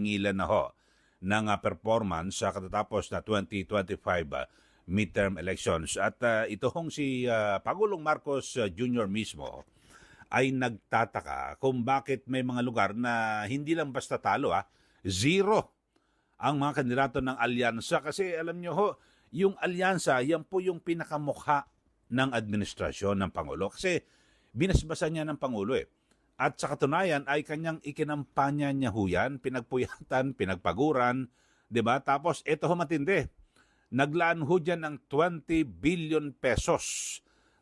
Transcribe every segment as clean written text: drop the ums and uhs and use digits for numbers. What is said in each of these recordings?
singilan na ho ng performance sa katatapos na 2025 midterm elections. At ito hong si Pangulong Marcos Jr. mismo ay nagtataka kung bakit may mga lugar na hindi lang basta talo, zero ang mga kandidato ng alyansa. Kasi alam nyo ho, yung alyansa, yan po yung pinakamukha ng administrasyon ng Pangulo. Kasi binasbasan niya ng Pangulo At sa katunayan ay kanyang ikinampanya niya ho yan, pinagpuyatan, pinagpaguran, di ba? Tapos ito ho matindi, naglaan ho dyan ng 20 billion pesos,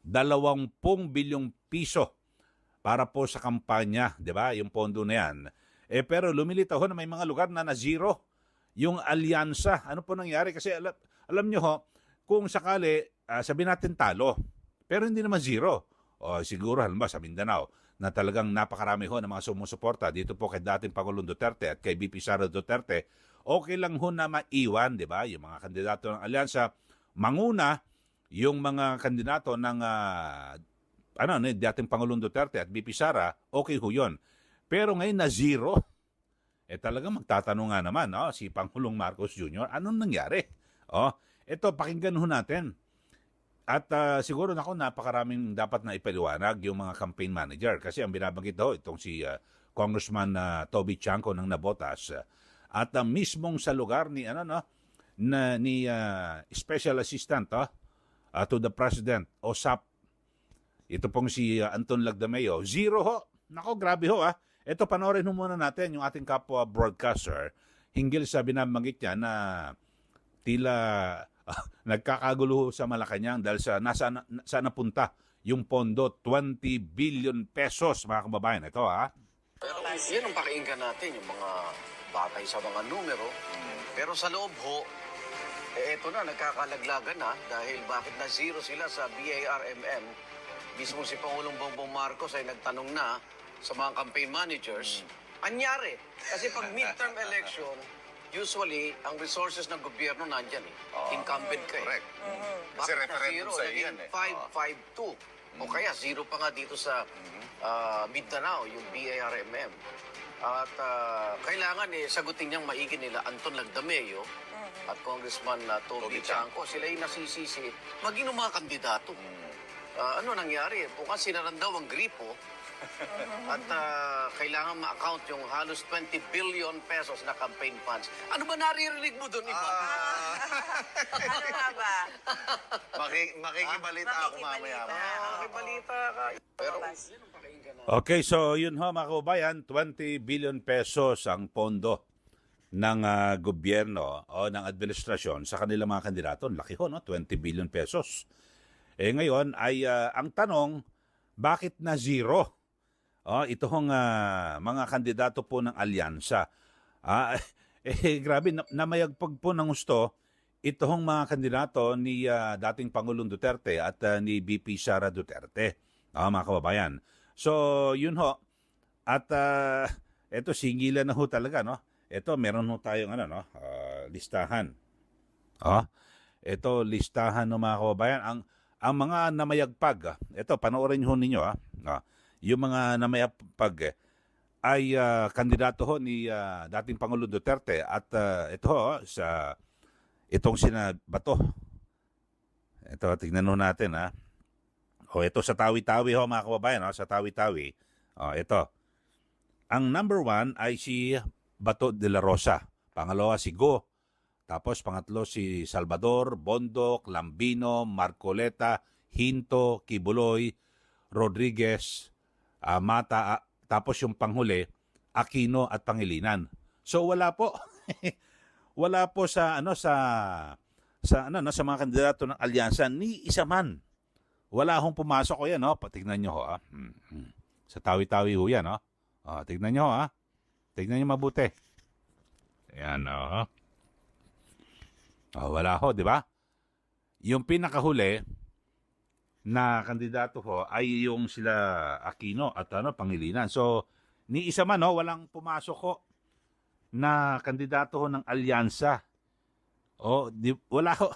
20 bilyong piso para po sa kampanya, di ba? Yung pondo na yan. Pero lumilitaw ho na may mga lugar na na-zero yung alyansa. Ano po nangyari? Kasi alam nyo ho, kung sakali, sabihin natin talo, pero hindi naman zero. O siguro halimbawa sa Mindanao, na talagang napakarami ho ng mga sumusuporta dito po kay dating Pangulong Duterte at kay VP Sara Duterte, okay lang ho na maiwan, di ba? Yung mga kandidato ng alyansa, manguna yung mga kandidato ng dating Pangulong Duterte at VP Sara, okay ho yun. Pero ngayon na zero, talagang magtatanong nga naman, si Pangulong Marcos Jr., anong nangyari? Ito, pakinggan ho natin. At siguro napakaraming dapat na ipaliwanag yung mga campaign manager kasi ang binabanggit daw itong si Congressman Toby Chanco ng Navotas at mismong sa lugar ni Special Assistant to the President OSAP, ito pong si Anton Lagdameo, zero ho. Nako, grabe ho Ito, panoorin ho muna natin yung ating kapwa broadcaster hinggil sa binabanggit niya na tila nagkakagulo sa Malacanang dahil sa saan napunta yung pondo, 20 billion pesos, mga kababayan. Ito Pero yan ang pakinggan natin, yung mga batay sa mga numero. Pero sa loob ho, eto na, nagkakalaglagan na dahil bakit na zero sila sa BARMM. Mismo si Pangulong Bongbong Marcos ay nagtanong na sa mga campaign managers. Anyari, kasi pag midterm election, usually, ang resources ng gobyerno nandyan Incumbent ka Correct. Bakit Kasi na referendum zero? sa Naging iyan 552. O kaya zero pa nga dito sa Mindanao, yung BARMM. At kailangan sagutin niyang maigi nila Anton Lagdameo at Congressman Toby Chanco. Sila yung nasisisi, maging mga kandidato. Ano nangyari? Bukas sinaran daw ang gripo. At kailangan ma-account yung halos 20 billion pesos na campaign funds. Ano ba naririnig mo doon, Ivan? Ano nga ba? Makikibalita ako mamaya. Makibalita ka. Pero, Okay, so yun ho mga kababayan, 20 billion pesos ang pondo ng gobyerno o ng administrasyon sa kanilang mga kandidato. Laki ho, 20 billion pesos. Ngayon ay ang tanong, bakit na zero? Ito hong mga kandidato po ng alyansa. Grabe, namayagpag po ng gusto ito hong mga kandidato ni dating Pangulong Duterte at ni VP Sara Duterte. Mga kababayan. So, yun ho. At ito, singilan na ho talaga, Ito, meron ho tayong listahan. Ito, listahan ng mga kababayan. Ang mga namayagpag, ito, panoorin ho ninyo, yung mga namayagpag ay kandidato ho ni dating Pangulong Duterte at ito ho, itong sina Bato. Ito, tignan ho natin, ito sa Tawi-Tawi ho, mga kababayan, sa Tawi-Tawi. Ito. Ang number 1 ay si Bato de la Rosa. Pangalawa si Go. Tapos pangatlo si Salvador, Bondoc, Lambino, Marcoleta, Hinto, Kibuloy, Rodriguez, Mata, tapos yung panghuli, Aquino at Pangilinan. So wala po. Wala po sa mga kandidato ng alyansa ni isa man. Wala hong pumasok ko yan, Patignan nyo ho, Sa Tawi-Tawi ho yan, tignan nyo, Tignan nyo mabuti. Ayan, wala ho, di ba? Yung pinakahuli na kandidato ho ay yung sila Aquino at Pangilinan. So, ni isa man walang pumasok ho na kandidato ho ng alyansa. Wala ho.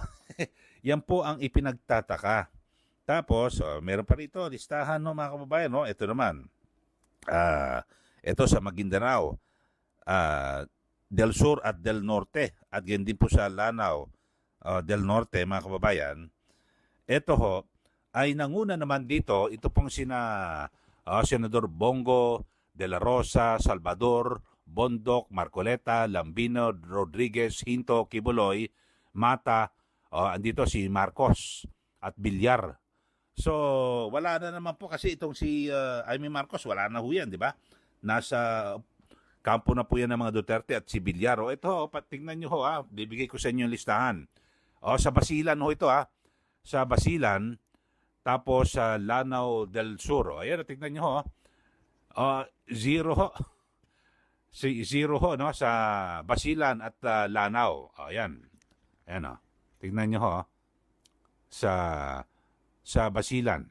Yan po ang ipinagtataka. Tapos, meron pa rito, listahan mga kababayan. Ito naman. Ito sa Maguindanao. del Sur at del Norte at ganyan din po sa Lanao del Norte, mga kababayan. Ito ho, ay nanguna naman dito, ito pong Senador Bongo, De La Rosa, Salvador, Bondoc, Marcoleta, Lambino, Rodriguez, Hinto, Kibuloy, Mata, andito si Marcos at Villar. So, wala na naman po kasi itong si Amy Marcos, wala na ho yan, di ba? Nasa kampo na po yan ng mga Duterte at si Villar. Ito, tingnan nyo ho, bibigay ko sa inyo yung listahan. Sa Basilan ho ito, sa Basilan, tapos sa Lanao del Sur. Ayan, tingnan nyo ho. Zero ho. Zero ho, no? Sa Basilan at Lanao. Ayan. Ayan, tingnan nyo ho. Sa Basilan.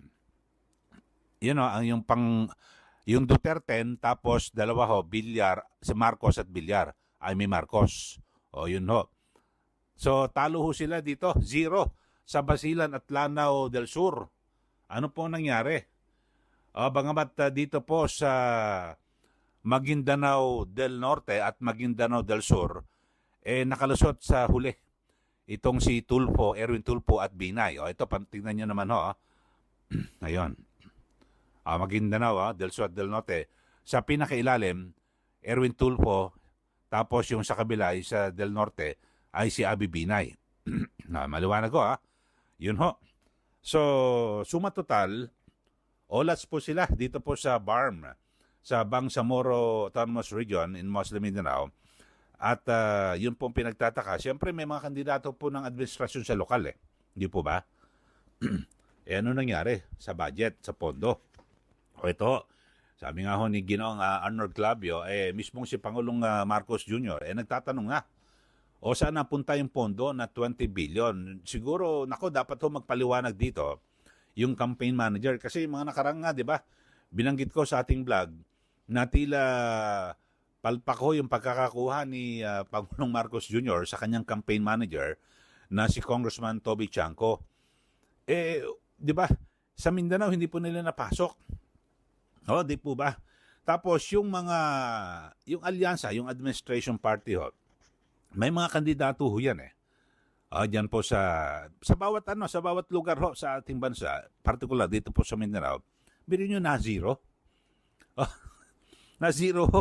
Yun ang yung Duterte, tapos dalawa ho, Villar, si Marcos at Villar. Amy Marcos. Yun ho. So, talo ho sila dito. Zero sa Basilan at Lanao del Sur. Ano po nangyari? Bangamat dito po sa Maguindanao del Norte at Maguindanao del Sur, nakalusot sa huli itong si Tulfo, Erwin Tulfo at Binay. Ito, tingnan nyo naman ho. Ayun. Maguindanao del Sur at del Norte. Sa pinakailalim, Erwin Tulfo, tapos yung sa kabila, sa del Norte, ay si Abby Binay. Maliwanag ko Yun ho. So, suma total, olas po sila dito po sa BARM, sa Bangsamoro Autonomous Region in Muslim Mindanao. At yun po pinagtataka. Siyempre may mga kandidato po ng administrasyon sa lokal Hindi po ba? Ano nangyari sa budget, sa pondo? Ito, sabi nga ho ni Ginoong Arnold Clavio, mismong si Pangulong Marcos Jr., nagtatanong nga, saan napunta yung pondo na 20 billion? Siguro, dapat ho magpaliwanag dito yung campaign manager. Kasi mga nakarang nga, di ba, binanggit ko sa ating vlog na tila palpak ho yung pagkakakuha ni Pangulong Marcos Jr. sa kanyang campaign manager na si Congressman Toby Chanco. Di ba, sa Mindanao, hindi po nila napasok. Di po ba? Tapos yung alyansa, yung administration party may mga kandidato ho yan diyan po sa bawat lugar ho sa ating bansa, particular dito po sa Mindanao, bilhin nyo na zero. Na zero ho